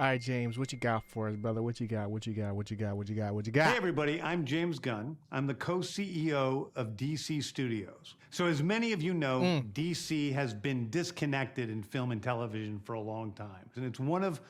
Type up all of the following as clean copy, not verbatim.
All right, James, what you got for us, brother? What you got? What you got? What you got? What you got? What you Hey, got? everybody, I'm James Gunn. I'm the co CEO of DC Studios. So, as many of you know, DC has been disconnected in film and television for a long time. And it's one of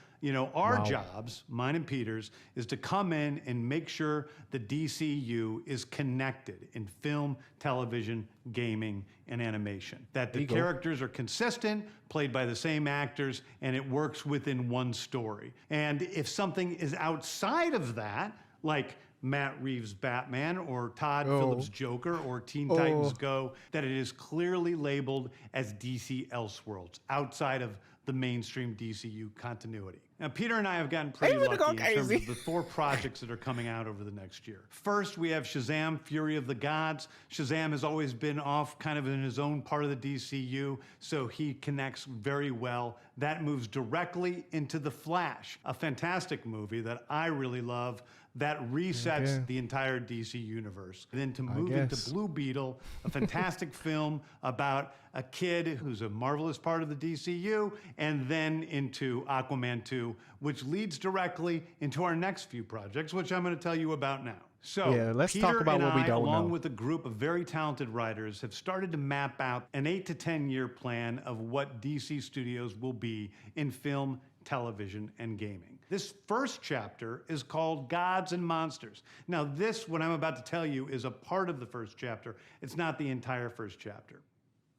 our jobs, mine and Peter's, is to come in and make sure the DCU is connected in film, television, gaming, and animation. That the characters are consistent, played by the same actors, and it works within one story. And if something is outside of that, like Matt Reeves' Batman or Todd Phillips' Joker or Teen Titans Go, that it is clearly labeled as DC Elseworlds, outside of the mainstream DCU continuity. Now, Peter and I have gotten pretty lucky in terms of the 4 projects that are coming out over the next year. First, we have Shazam! Fury of the Gods. Shazam has always been off kind of in his own part of the DCU, so he connects very well. That moves directly into The Flash, a fantastic movie that I really love, that resets the entire DC universe. Then to move into Blue Beetle, a fantastic film about a kid who's a marvelous part of the DCU, and then into Aquaman 2, which leads directly into our next few projects, which I'm going to tell you about now. So, let's Peter talk about and what we I, don't along know. with a group of very talented writers, have started to map out an 8 to 10 year plan of what DC Studios will be in film, television, and gaming. This first chapter is called Gods and Monsters. Now, this, what I'm about to tell you, is a part of the first chapter. It's not the entire first chapter.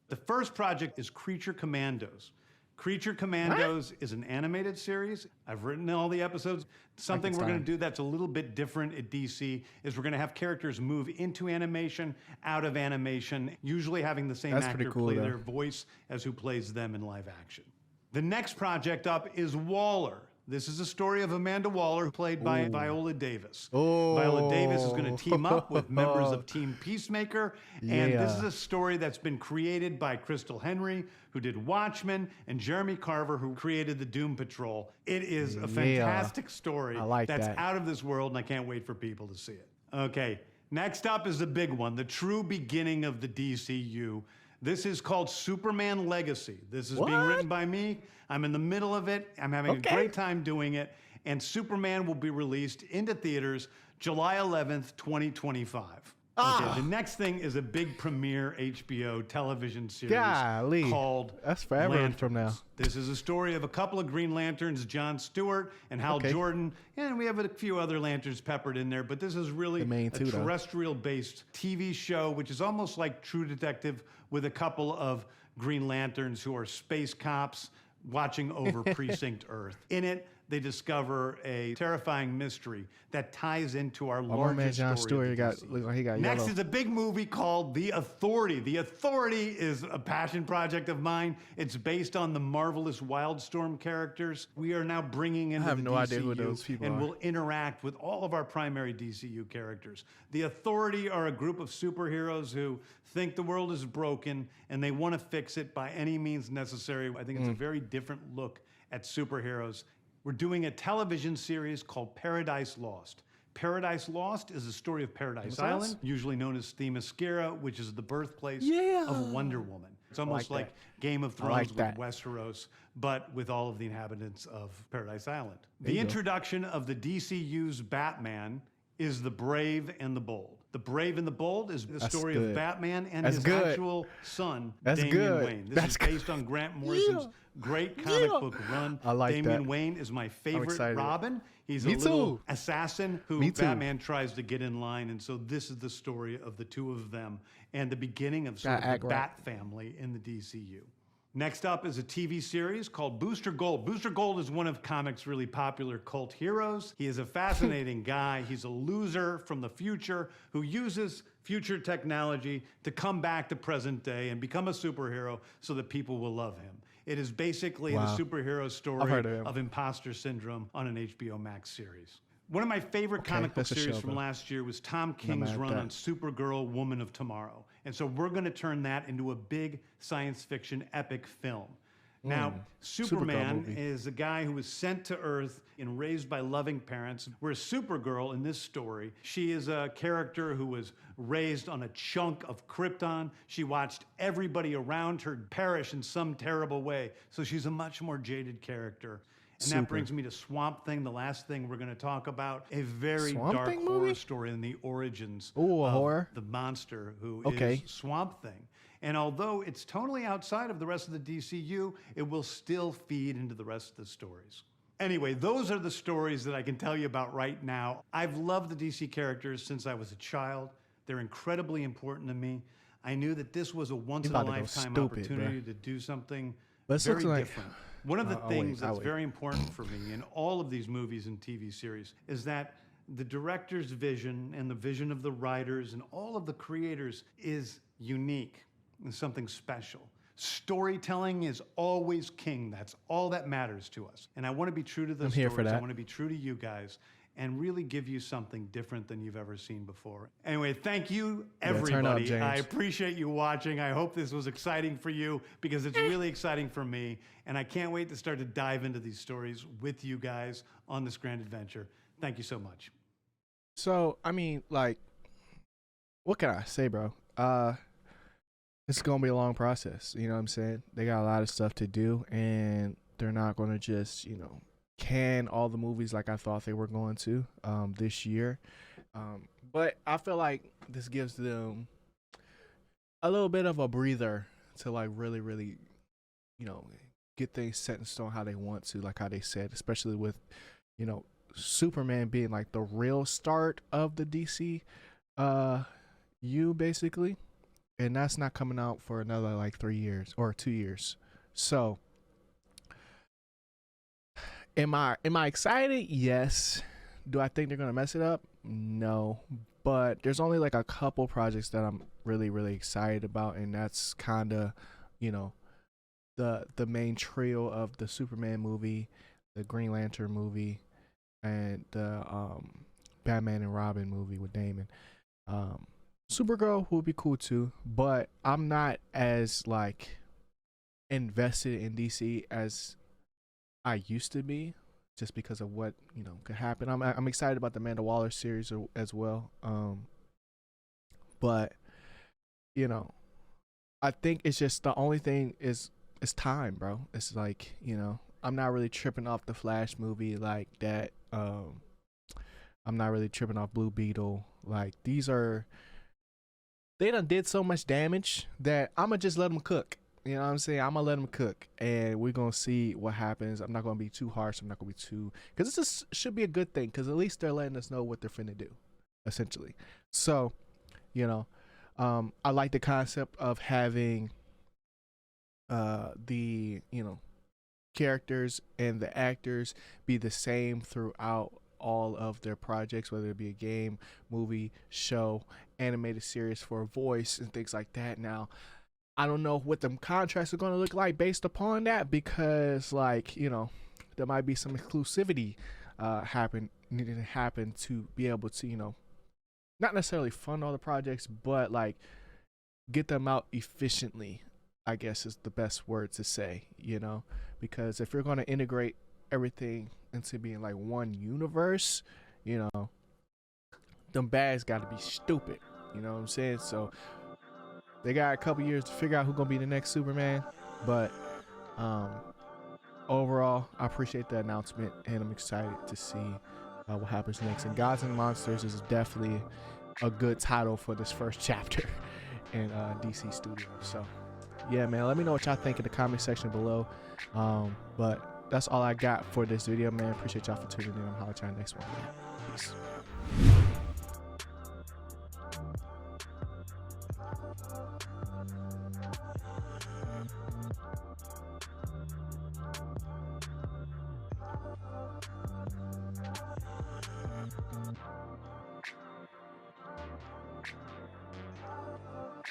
The first project is Creature Commandos. Creature Commandos is an animated series. I've written all the episodes. Something we're going to do that's a little bit different at DC is we're going to have characters move into animation, out of animation, usually having the same actor play their voice as who plays them in live action. The next project up is Waller. This is a story of Amanda Waller, played by Viola Davis. Viola Davis is going to team up with members of Team Peacemaker, and this is a story that's been created by Crystal Henry, who did Watchmen, and Jeremy Carver, who created the Doom Patrol. It is a fantastic story that's out of this world, and I can't wait for people to see it. Okay, next up is the big one, the true beginning of the DCU. This is called Superman Legacy. This is being written by me. I'm in the middle of it. I'm having a great time doing it. And Superman will be released into theaters July 11th, 2025. Okay, the next thing is a big premiere HBO television series called That's forever Lanterns. from now. This is a story of a couple of Green Lanterns, John Stewart and Hal Jordan, and we have a few other Lanterns peppered in there, but this is really a terrestrial-based TV show, which is almost like True Detective with a couple of Green Lanterns who are space cops watching over Precinct Earth. In it, they discover a terrifying mystery that ties into our larger John story. Stewart looks like he got Next yellow. is a big movie called The Authority. The Authority is a passion project of mine. It's based on the marvelous Wildstorm characters. We are now bringing into the DCU, idea who those people and are. we'll interact with all of our primary DCU characters. The Authority are a group of superheroes who think the world is broken and they want to fix it by any means necessary. I think it's a very different look at superheroes. We're doing a television series called Paradise Lost. Paradise Lost is a story of Paradise Island, usually known as Themyscira, which is the birthplace of Wonder Woman. It's almost like Game of Thrones with Westeros, but with all of the inhabitants of Paradise Island. The introduction of the DCU's Batman is The Brave and the Bold. The Brave and the Bold is the story of Batman and his actual son, Damian Wayne. This is based on Grant Morrison's great comic book run. Damian Wayne is my favorite Robin. He's a little assassin who Batman tries to get in line, and so this is the story of the two of them and the beginning of sort of the Bat family in the DCU. Next up is a TV series called Booster Gold. Booster Gold is one of comics' really popular cult heroes. He is a fascinating guy. He's a loser from the future who uses future technology to come back to present day and become a superhero so that people will love him. It is basically the superhero story of imposter syndrome on an HBO Max series. One of my favorite comic book series from last year was Tom King's run on Supergirl, Woman of Tomorrow. And so we're going to turn that into a big science fiction epic film. Now, Superman is a guy who was sent to Earth and raised by loving parents, whereas Supergirl in this story, she is a character who was raised on a chunk of Krypton. She watched everybody around her perish in some terrible way, so she's a much more jaded character. And that brings me to Swamp Thing, the last thing we're going to talk about. A very Swamp dark Thing horror movie? story in the origins Ooh, a of horror? the monster who Okay. is Swamp Thing. And although it's totally outside of the rest of the DCU, it will still feed into the rest of the stories. Anyway, those are the stories that I can tell you about right now. I've loved the DC characters since I was a child. They're incredibly important to me. I knew that this was a once-in-a-lifetime opportunity to do something very different. One of the things that's very important for me in all of these movies and TV series is that the director's vision and the vision of the writers and all of the creators is unique and something special. Storytelling is always king. That's all that matters to us. And I want to be true to those stories. I want to be true to you guys and really give you something different than you've ever seen before. Anyway, thank you, everybody. Turn up, I appreciate you watching. I hope this was exciting for you because it's really exciting for me. And I can't wait to start to dive into these stories with you guys on this grand adventure. Thank you so much. So, I mean, like, what can I say, bro? It's going to be a long process. You know what I'm saying? They got a lot of stuff to do, and they're not going to just, you know, can all the movies like I thought they were going to this year. But I feel like this gives them a little bit of a breather to like really, you know, get things set in stone how they want to, like how they said, especially with, you know, Superman being like the real start of the DC basically. And that's not coming out for another like 3 years or 2 years. So Am I excited? Yes. Do I think they're gonna mess it up? No. But there's only like a couple projects that I'm really excited about, and that's kind of, you know, the main trio of the Superman movie, the Green Lantern movie, and the Batman and Robin movie with Damon. Supergirl will be cool too, but I'm not as like invested in DC as I used to be, just because of what, you know, could happen. I'm excited about the Amanda Waller series as well. But you know, I think it's just the only thing is time, bro. It's like, you know, I'm not really tripping off the Flash movie like that. I'm not really tripping off Blue Beetle. Like they done did so much damage that I'ma just let them cook. You know what I'm saying? I'm going to let them cook, and we're going to see what happens. I'm not going to be too harsh. I'm not going to be too... Because this should be a good thing, because at least they're letting us know what they're finna do, essentially. So, you know, I like the concept of having the, you know, characters and the actors be the same throughout all of their projects, whether it be a game, movie, show, animated series for a voice, and things like that. Now, I don't know what the contracts are going to look like based upon that, because, like, you know, there might be some exclusivity needed to happen to be able to, you know, not necessarily fund all the projects, but like get them out efficiently, I guess is the best word to say, you know, because if you're going to integrate everything into being like one universe, you know, them bags got to be stupid, you know what I'm saying? So they got a couple years to figure out who's gonna be the next Superman, but overall, I appreciate the announcement, and I'm excited to see what happens next. And Gods and Monsters is definitely a good title for this first chapter in DC Studios. So, yeah, man, let me know what y'all think in the comment section below. But that's all I got for this video, man. Appreciate y'all for tuning in. I'm holler at y'all next one, man. Peace.